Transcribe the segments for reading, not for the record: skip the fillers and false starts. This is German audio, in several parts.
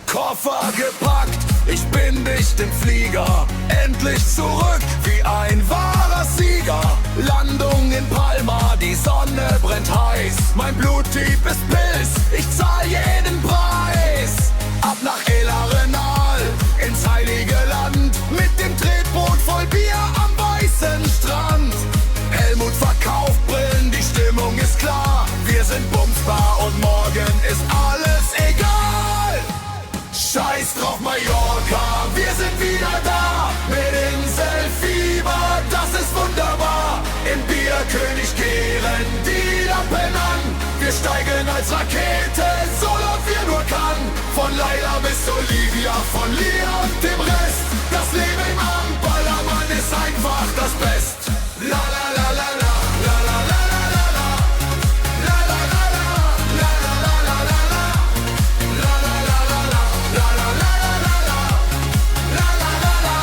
Koffer gepackt, ich bin dicht im Flieger. Endlich zurück wie ein wahrer Sieger. Landung in Palma, die Sonne brennt heiß. Mein Bluttyp ist Pilz, ich zahl jeden Preis. Ab nach El Arenal, ins heilige Land. Mit dem Tretboot voll Bier am weißen Strand. Helmut verkauft Brillen, die Stimmung ist klar. Wir sind bumsbar und morgen ist alles egal. Scheiß drauf Mallorca, wir sind wieder da. Mit Inselfieber, das ist wunderbar. Im Bierkönig kehren die Lampen an. Wir steigen als Rakete, so laut wir nur kann. Von Laila bis Olivia, von Lia und dem Rest. Das Leben am Ballermann ist einfach das Best. La la la la la, la la la la la la. La la la la, la la la la la la. La la la la la, la la la la la. La la la la.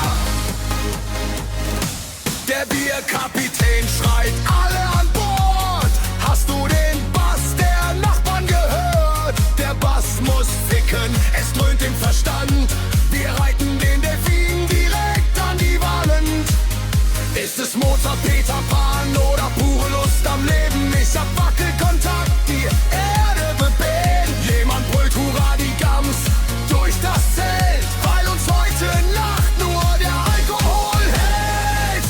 Der Bierkapitän schreit alle an Bord. Hast du den Bass der Nachbarn gehört? Der Bass muss ficken, es dröhnt im Verstand. Wir reiten den Delfin direkt an die Wand. Ist es Mozart, Peter Pan oder pure Lust am Leben? Ich hab Wackelkontakt, die Erde bebebt. Jemand brüllt Hurra die Gams durch das Zelt, weil uns heute Nacht nur der Alkohol hält.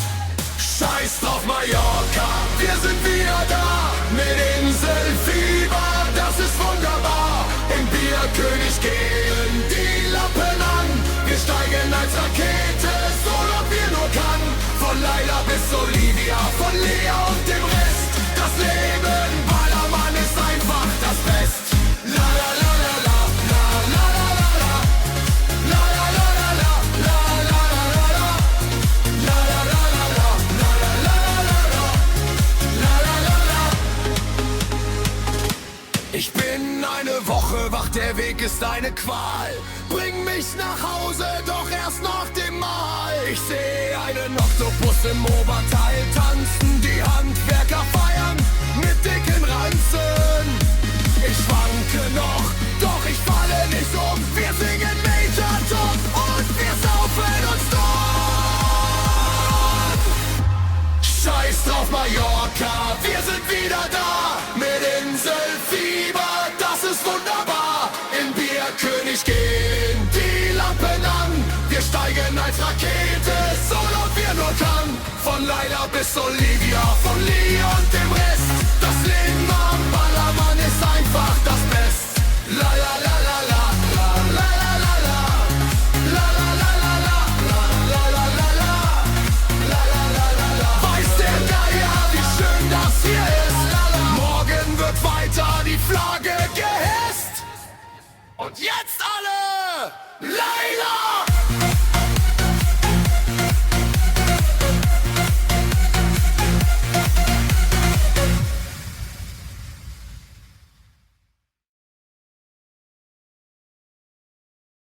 Scheiß drauf Mallorca, wir sind wieder da. Mit Inselfieber, das ist wunderbar. Im Bierkönig gehen die Lampen an. Wir steigen als Rakete, so laut wir nur kann. Von Laila bis Olivia, von Lea und dem Rest. Das Leben Ballermann ist einfach das Best. La la la la la, la la la la la. La la la la la, la la la la la. La la la la la, la la la la la. La la la la. Ich bin eine Woche wach, der Weg ist eine Qual. Bring mich nach Hause, doch erst nach dem Mahl. Ich sehe einen Oktopus im Oberteil tanzen. Die Handwerker feiern mit dicken Ranzen. Ich schwanke noch, doch ich falle nicht um. Wir singen Major Tom und wir saufen uns dort. Scheiß drauf Mallorca, wir sind wieder da. Mit Inselfieber, das ist wunderbar. Im Bierkönig gehen die Lampen an. Wir steigen als Rakete, so laut wir nur kann. Von Laila bis Olivia, von Lia und dem Rest.